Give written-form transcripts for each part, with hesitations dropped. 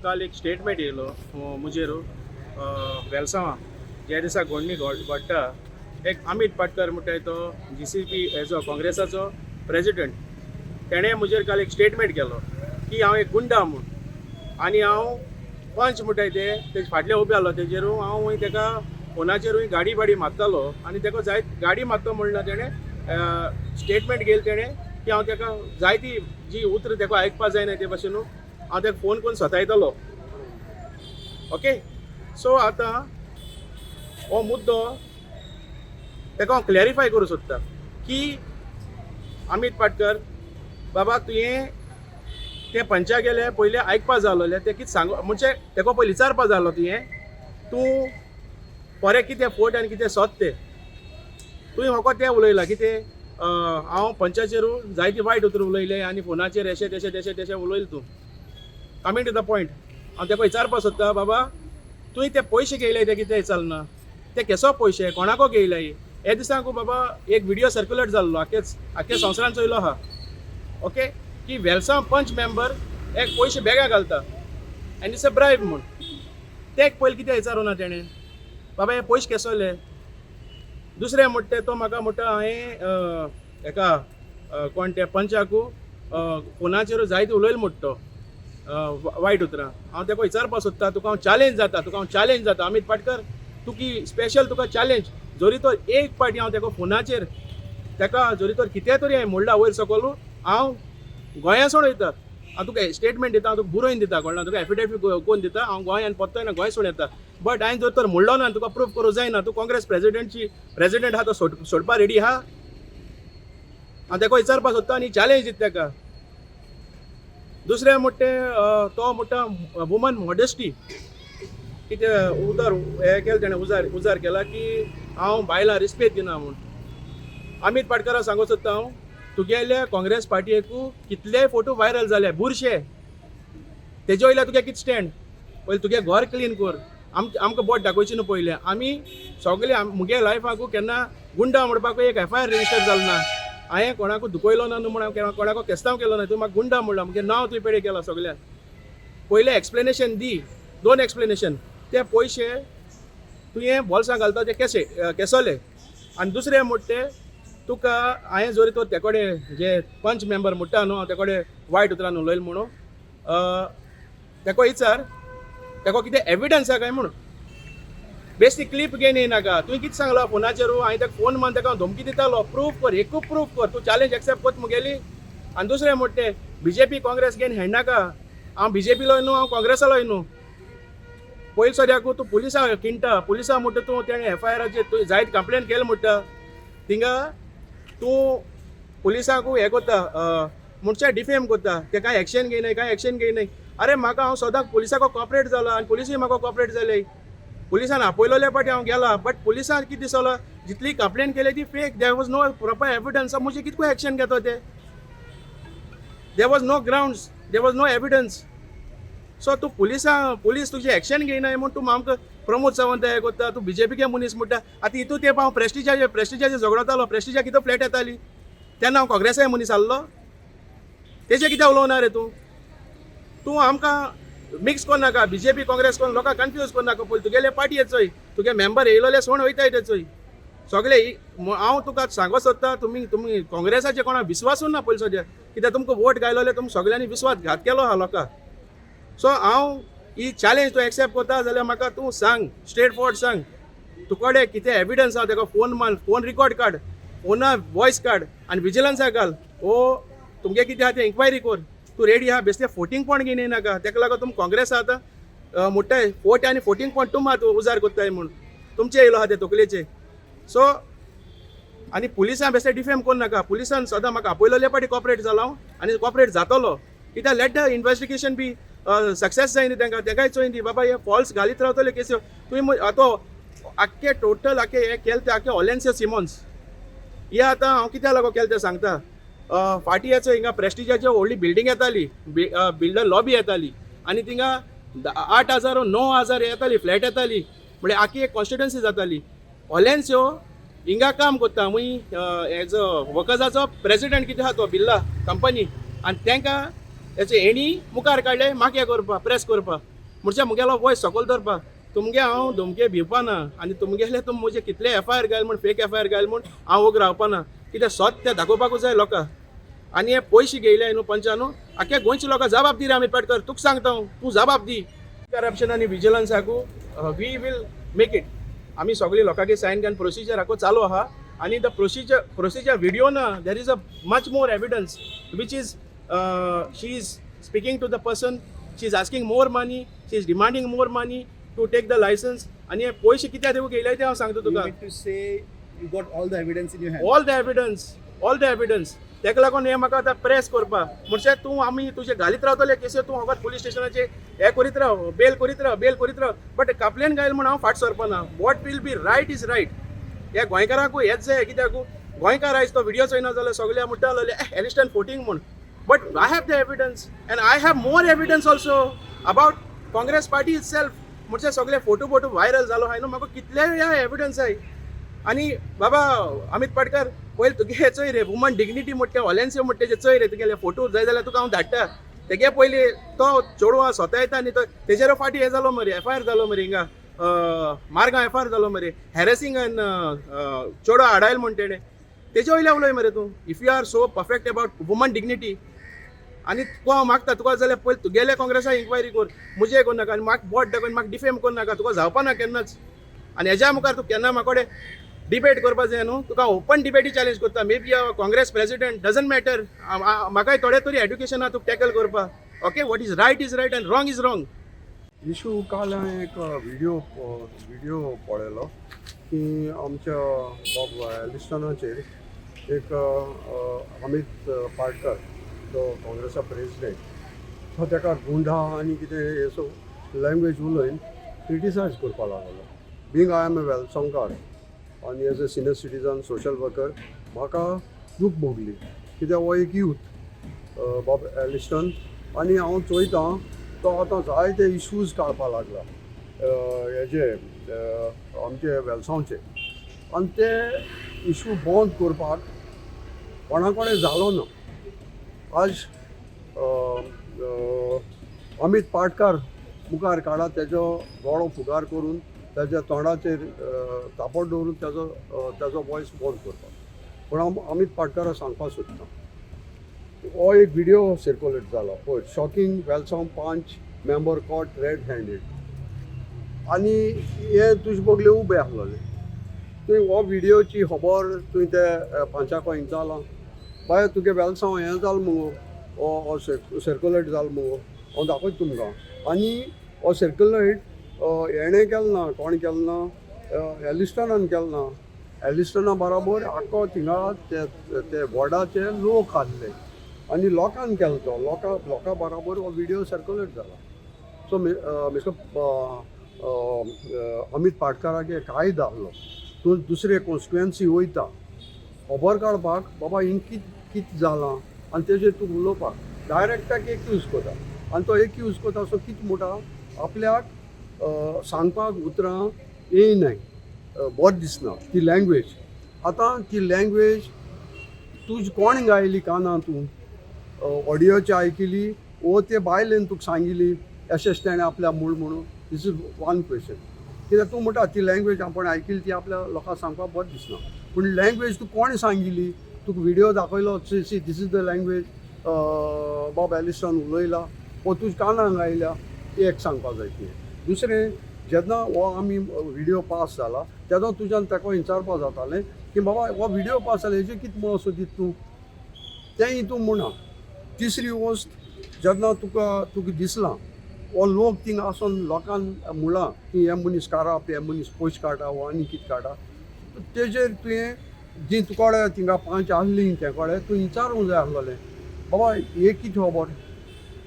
काल एक स्टेटमेंट येयलो मुजेर वेलसांवा ज्या दिसा घोडणी घडटा एक अमित पाटकर म्हणटा तो GCP हेजो काँग्रेसाचो प्रेजिडेंट तेणें मुजेर काल एक स्टेटमेंट केलो की हांव एक गुंडा म्हूण आनी हांव पंच म्हणटा ते फाटले उबे आसलो तेजेरूय हांव तेका फोनाचेरूय गाडी बाडी मारतालो आनी तेका जाय गाडी मारता म्हणना तेणें स्टेटमेंट घेयली तेणें की हांव तेका जायती जी उतर तेका आयकपा जायना ते भाशेन हांव तेका फोन करून सतायतालो. ओके, सो आतां हो मुद्दो तेका हांव क्लॅरिफाय करूं सोदता की अमित पाटकर बाबा तुवें ते पंचा गेले पयले आयकपा जाय आसलें ते कितें सांग म्हणजे तेका पयलीं विचारपा जाय आसलो तुवें तूं बरें कितें फोट आनी कितें सोद ते तुवें म्हाका तें उलयलां कितें हांव पंचाचेरूय जायती वायट उतर उलयलें आनी फोनाचेर अशें तेशें उलयलें तूं. कमींग टू द पॉयंट हांव तेका विचारपा सोदता बाबा तुवें ते पयशे घेयले ते कितें चलना ते केसो पयशे कोणाको घेयले हे दिसाक बाबा एक व्हिडिओ सर्क्युलेट जाल्लो आख्या संवसारान चोयलो आहा. ओके, की वेलसांव पंच मेंबर एक पयशे बेगा घालता आनी इट्स अ ब्रायब म्हूण ते पयलीं कितें विचारूं ना तेणें बाबा हे पयशे केसोले. दुसरें म्हणटा तो म्हाका म्हणटा हांवें हेका कोण ते पंचाकू फोनाचेर जायते उलयले म्हणटा तो वायट उतरां. हांव तेका विचारपा सोदता तुका हांव चॅलेंज जाता अमित पाटकर तुकी स्पेशल तुका चॅलेंज जोरी तर एक पाटी हांव तेका फोनाचेर तेका जोरी तर कितें तरी हांवें म्हणला वयर सकयल हांव गोंया सोडयता हांव तुका स्टेटमेंट दिता हांव तुका बरोवन दिता कळना तुका एफिडेविट कोन्न दिता हांव गोंयान पत्तायना गोंय सोड येता बट हांवें जर तर म्हणलो ना तुका प्रूफ करूं जायना तूं काँग्रेस प्रेजिडेंट आहा तो सोडपा रेडी आहा. हांव तेका विचारपा सोदता आनी चॅलेंज दिता तेका. दुसरें म्हणटा तो म्हणटा वुमन मॉडेस्टी कितें उजार हें केलें तेणें उजार केला की हांव बायलां रिस्पेद दिना म्हूण. अमित पाटकराक सांगूं सोदता हांव तुगेल्या काँग्रेस पार्टयेकू कितलेय फोटो व्हायरल जाले बुरशे तेजे वयल्यार तुगे कितें स्टँड पयलीं तुगे घर क्लीन कर आमकां बोट दाखोवची न्हू पयलें आमी सगळे मुगे लायफाकू केन्ना गुंडा म्हणपाकू एक FIR रेजिस्टर जालो ना हांवें कोणाकू दुखयलो ना न्हू म्हण हांवें कोणाको केस्तांव केलो ना तूं म्हाका गुंडा म्हणला मुगे नांव तुवें पेडे केला सगळ्यान पयलें एक्सप्लेनेशन दी 2 एक्सप्लेनेशन ते पयशे तुवें बॉल्सां घालता ते केसोले आनी दुसरें म्हणटा तुका हांवें जोरी तो ते कडेन जे पंच मेंबर म्हणटा न्हू हांव ते कडेन वायट उतरान उलयलें म्हणून तेका विचार तेका कितें एविडन्स आहा काय म्हणून बेश्टी क्लिप घेवन येयनाका तुवें कितें सांगला फोनाचेर हांवें तेका फोन मान तेका धमकी दितालो प्रूफ कर एकूच प्रूफ कर तूं चॅलेंज एक्सेप्ट करता मुगेली. आनी दुसरें म्हणटा BJP काँग्रेस घेवन हेडनाका हांव BJPलोय न्हू हांव काँग्रेसालोय न्हू पयलीं सद्याकू तूं पुलिसां किणटा पुलिसां म्हणटा तूं तेणें FIRाचेर तूं जायत कंप्लेन केलें म्हणटा थिंगा तूं पुलिसांकू हें कोत्ता म्हणचे डिफेम कोत्ता ते कांय एक्शन घेयनाय अरे म्हाका हांव सदांच पुलिसांक कॉपरेट जालो आनी पुलिसूय म्हाका कॉपरेट जाले पुलिसान आपयलोले पाटी हांव गेला बट पुलिसान कितें दिसलो जितली कंप्लेन केली ती fake there was no proper evidence म्हणजे कितको एक्शन घेतो ते there was no grounds there was no evidence. So तूं पुलीस तुजी एक्शन घेयनाय म्हूण तूं आमकां प्रमोद सावंत हें कोत्ता तूं BJP मनीस म्हणटा आतां हितू तेंप हांव प्रेस्टिजाचेर झगडतालो प्रेस्टिजा कितें फ्लॅट येताली तेन्ना हांव काँग्रेसाय मनीस आहलो तेजें कितें उलोवना रे तूं आमकां मिक्स करनाका BJP काँग्रेस करून लोकांक कन्फ्यूज करनाका पयलीं तुगेले पार्टी येचोय तुगे मेंबर येयलोले सोण वयताय तेचोय सगळे हांव तुका सांगो सोदता तुमी काँग्रेसाचे कोणाक विस्वासूच ना पयलीं सद्या कित्याक तुमकां वोट घायलोले तुमी सगळ्यांनी विस्वासघात केलो आहा लोकांक. सो हांव ही चॅलेंज तूं एक्सेप्ट करता जाल्यार म्हाका तूं सांग स्ट्रेट फॉर्ड सांग तुकडे कितें एविडन्स आहा तेका फोन रिकॉर्ड काड फोना वॉयस काड आनी विजिलन्साक घाल तुमगे कितें आहा तें इन्क्वायरी कर तूं रेडी आहा बेश्टे 14 पॉयंट घेवन येनाका तेका लागून तुमी काँग्रेस आतां म्हणटाय 40 आनी 14 पॉयंट तुम आहा उजार कोत्ताय म्हूण तुमचे येयलो आहा ते तकलेचे. सो आनी पुलिसां बेश्टे डिफेम करनाका पुलिसान सदां म्हाका आपयलोले पाटी कॉपरेट जालो हांव आनी कॉपरेट जातलो कित्याक let the investigation be success जायनी तेंकाय चोयन दी बाबा हे फॉल्स घालीत रावतले केसी तुवें आतां आख्खे टोटल आख्खे हे केले ते आख्खे ऑलेन्सियो सिमॉन्स हे आतां हांव कित्या लागो केलें तें सांगता फाटी हेचो हिंगा प्रेस्टिजाची व्हडली बिल्डींग येताली बिल्डर लॉबी येताली आनी थिंगा 8,000 वा 9,000 येताली फ्लॅट येताली म्हणजे आख्खी एक कॉन्स्टिट्युएन्सी जाताली. ऑलेन्सियो हिंगा काम कोत्ता मुई हेजो वर्कर्साचो प्रेसिडेंट कितें आहा तो बिर्ला कंपनी आनी तांकां हेचे हेणी मुखार काडले म्हाका हें करपा प्रेस करपा म्हणचे मुगेलो वॉयस सकयल धरपा तुमगे हांव धमके भिवपा ना आनी तुमगेले तुम म्हजे कितले FIR घाल म्हण फेक FIR घाल म्हण हांव वोग रावपा ना कित्याक सत्य दाखोवपाकू जाय लोकांक आनी हे पयशे घेयले न्हू पंचानू आख्या गोंयचे लोकां जबाब दी रे अमित पाटकर तुका सांगता हांव तूं जबाब दी करप्शन आनी विजिलन्साकू वी वील मेक इट आमी सगळी लोकांचे सायन घेवन प्रोसिजर आखो चालू आहा आनी द प्रोसिजर व्हिडिओ ना there is a much more evidence which is she is speaking to the person she is asking more money she is demanding more money to take the licence आनी हे पयशे कित्याक दिवूंक येयले ते हांव सांगता तुका To say you got all the evidence in your hand. All the evidence तेका लागून हे म्हाका आतां प्रेस करपा म्हणचे तूं आमी तुजे घालीत रावतले केसी तूं फकत पुलीस स्टेशनाचे हे करीत राव बेल करीत राव बट कापलेन गायल म्हण हांव फाट सरपा ना what will be right is right ह्या गोंयकारांकूय हेच जाय कित्याक गोंयकार आयज तो व्हिडिओ चोयना जाल्यार सगळे म्हणटाले एलिस्टन फोटींग म्हूण but I have the evidence end I have more evidence also about Congress party is self म्हणजे सगळे फोटो व्हायरल जालो हाय न्हू म्हाका कितले एविडन्स आय आनी बाबा अमित पाटकर पयलीं तुगे हे चोय रे वुमन डिग्निटी म्हणटा ऑलेन्सियो म्हणटा जे चोय रे तुगेले फोटो जाय जाल्यार तुका हांव धाडटा तेगे पयलीं तो चेडवा स्वता येता न्ही तो तेजेर फाटी हे जालो मरे FIR जालो मरे हिंगा मार्गां FIR जालो मरे हॅरेसिंग चेडो हाडायल म्हण तेणें तेजे वयल्या उलय मरे तूं if you are so perfect about woman dignity आनी तुका हांव मागता तुका जाल्यार पयलीं तुगेले काँग्रेसा इन्क्वायरी कर मुजे कोर नाका आनी म्हाका बोट दाखोवन म्हाका डिफेम कोर नाका तुका जावपा ना केन्नाच आनी हेज्या मुखार तूं केन्ना म्हाका कडेन डिबेट करपा जाय न्हू तुका ओपन डिबेटी चॅलेंज करता maybe Congress president doesn't matter म्हाकाय थोडे तरी एड्युकेशन आहा तुका टॅकल करपा okay what is right and wrong is wrong issue काल हांवें एक व्हिडिओ पळयलो की आमच्या बॉब एलिस्टनाचेर एक अमित पाटकर तो काँग्रेसा प्रेसिडेंट तो ताका गुंडा आनी कितें हे सो लँग्वेज उलयन क्रिटिसायज करपा लागलो बींग आय एम ए वेलसोंकार आनी as a senior citizen social worker म्हाका दूख भोगली कित्याक हो एक यूथ बॉब एलिस्टन आनी हांव चोयतां तो आतां जायते इश्यूज काडपा लागला हेजे आमचे वेलसांवचे आनी ते इश्यू बंद करपाक कोणा कडेन जालो ना आज अमित पाटकर मुखार काडा तेजो गळो फुगार करून त्याच्या तोंडाचेर तापट दवरून तेजो वॉयस बंद करपाक पूण हांव अमित पाटकाराक सांगपाक सोदतां हो एक व्हिडिओ सर्क्युलेट जालो पळय शॉकिंग वेलसांव पंच मेंबर कॉट रेड हँडेड आनी हे तुजे बगले उबे आसलेले तुवें हो व्हिडिओची खबर तुवें ते पंचाक जाला बाय तुगे वेलसांव हें जालें मुगो हो सर्क्युलेट जालो मुगो हांव दाखयता तुमकां आनी हो सर्क्युलेट हेणें केलें ना कोण केलें ना एलिस्टनान केलें ना एलिस्टना बरोबर आख्खो थिंगा ते वॉर्डाचे लोक आसले आनी लोकांन केलो तो लोकां बरोबर हो व्हिडिओ सर्क्युलेट जाला सो मिस्टर अमित पाटकाराक काय जाल्लो तूं दुसरे कॉन्स्टिट्युएन्सी वयता खबर काडपाक बाबा हिंग कित जालां आनी तेजेर तूं उलोवपाक डायरेक्ट ताका एक्यूज कोता आनी तो एक्यूज कोता सो कितें म्हणटा आपल्याक सांगपाक उतरां येयनाय बरें दिसना ती लँग्वेज आतां ती लँग्वेज तुजी कोण गायली काना तूं ऑडियोची आयकली वो ते बायलेन तुका सांगिल्ली एशेंच तेणें आपल्या मूळ म्हणून दीस इज वन क्वेश्चन कित्याक तूं म्हणटा ती लँग्वेज आपण आयकली ती आपल्या लोकांक सांगपाक बरें दिसना पूण लँग्वेज तूं कोण सांगिल्ली तुका व्हिडिओ दाखयलो see this is the language बॉब एलिस्टन उलयला वो तुज्या कानाक आयल्या एक सांगपाक जाय ती दुसरें जेन्ना हो आमी व्हिडिओ पास जाला तेन्ना तुज्यान ताका विचारपाक जातालें की बाबा हो व्हिडिओ पास जाला हेजेर कितें म्हणून सोदीत तूं तेंय तूं म्हणा तिसरी वस्त जेन्ना तुका दिसलां हो लोक थिंगा आसून लोकांन म्हणलां की हे मनीस काडप हे मनीस पयशे काडटा वो आनी कितें काडटा तेजेर तुवें जी तुकोडे थिंगा पंच आसली ते कडेन तूं विचारूंक जाय आसलेलें बाबा हे कितें खबर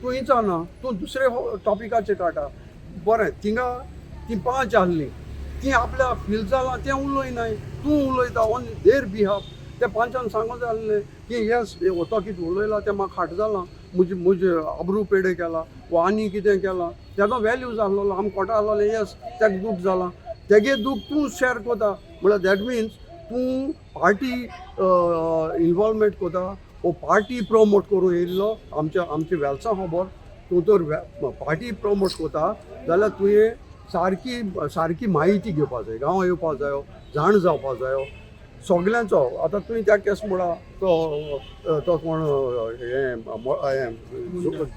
तूं विचारना तूं दुसरे टॉपिकाचेर काडटा बरें थिंगा ती पंच आसली ती आपल्या फील जालां तें उलयनाय तूं उलयता ऑन देर बिहाफ त्या पंचान सांगूंक जाय आसलें की येस तो कितें उलयला तें म्हाका खाट जालां म्हजे आबरू पेडे केला वो आनी कितें केलां तेजो वॅल्यू जाल्लो आमी कोटा आसलोले येस तेका दूख जालां तेगे दूख तूं शेअर कोता म्हळ्यार दॅट मिन्स तूं पार्टी इन्वॉल्वमेंट कोता वो पार्टी प्रमोट करूं येयल्लो आमचे वेलसां खबर तूं तर पार्टी प्रमोट कोता जाल्यार तुवें सारकी म्हायती घेवपाक जाय, गांव येवपाक जायो, जाण जावपाक जायो सगल्यांचो. आतां तुवें त्या केस म्हणा तो कोण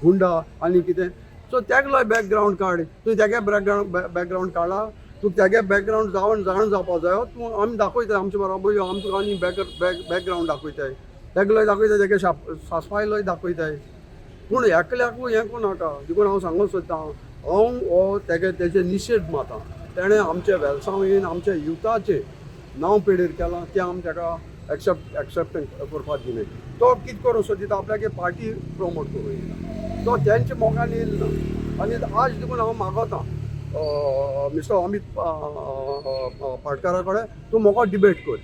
गुंडा आनी कितें, सो तेगलो बॅकग्रावंड काड. तुवें तेगे बॅकग्रावंड काडला, तूं तेगे बॅकग्रावंड जाण जावपाक जायो. तूं आमी दाखयताय आमचे बरोबर यो, आमी तुका आनी बॅकग्रावंड दाखयताय, तेगलोय दाखयताय, तेगे सासवायलोय दाखयताय. पूण एकल्याकूय हें कोण नाका. देखून हांव सांगूंक सोदतां, हांव हो तेजे निशेध माता. तेणें आमच्या वेलसांवेन आमच्या युथाचें नांव पिड्डेर केलां, तें आमी ताका एक्सेप्ट करपाक दिनाय. तो कितें करूं सोदिता, आपल्याक पार्टी प्रमोट करूं येयला, तो तेंच्या मोगान येयलो ना. आनी आज देखून हांव मागोतां मिस्टर अमित पाटकारा कडेन, तूं म्हाका डिबेट कर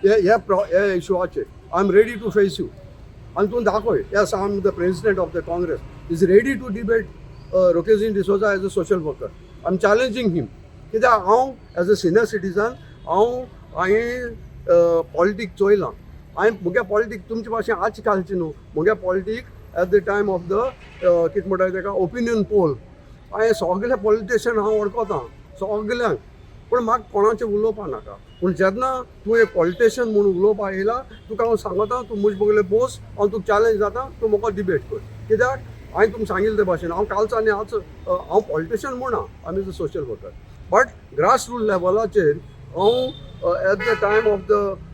हे इशूआचेर. I am ready to face you. आनी तूं दाखय, yes I am the president of the Congress is ready to debate रोकेजीन D'Souza as a social worker. I am challenging him. कित्याक हांव एज अ सिनियर सिटीजन हांवें पॉलिटीक चोयलां. हांवें मुगे पॉलिटीक तुमचे भाशेन आज घालची न्हू, मुगे politic at the time of the कितें म्हणटा तेका ओपिनियन पोल. हांवें सगळे पॉलिटिशियन हांव वळखतां सगल्यांक, पूण म्हाका कोणाचें उलोवपा नाका. पूण जेन्ना तूं एक पॉलिटिशियन म्हणून उलोवपा येयला, तुका हांव सांगता तूं म्हजे बगले बोस, हांव तुका चॅलेंज जाता, तूं म्हाका डिबेट कर. कित्याक हांवें तुमकां सांगिल्ले ते भाशेन हांव कालचो आनी आज हांव पॉलिटिशियन म्हणा, I am is a social worker. But grass root लेवलाचेर हांव at the time of the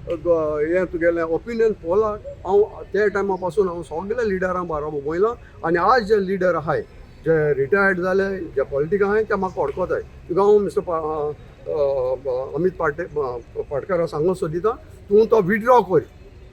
हें तुगेलें ओपिनियन पोलाक हांव ते टायमा पासून हांव सगळ्या लिडरां बाराबर वयलां. आनी आज जे लिडर आहाय, जे रिटायर्ड जाले, जे पॉलिटिकां आहाय, ते म्हाका वळखताय. तुका हांव मिस्टर अमित पाटकारा सांगूंक सोदिता, तूं तो विड्रॉ कर.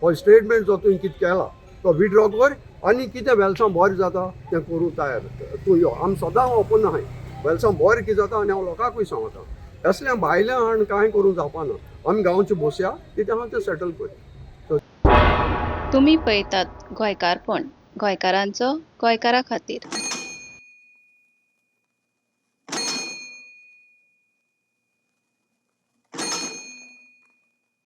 हो स्टेटमेंट जो तुवें कितें केला तो विड्रॉ कर, आनी कितें वेलसां बरें जाता तें करूं तयार. तूं यो, आमी सदां ओपन आहाय. वेलसां बरें कितें जाता आनी हांव लोकांकूय सांगता. असलें भायलें हाण कांय करूंक जावपाना. आमी गांवचे बसया, कितें आहा तें सेटल कर. तुम्ही पळयतात गोंयकारपण, गोंयकारांचो गोंयकारा खातीर.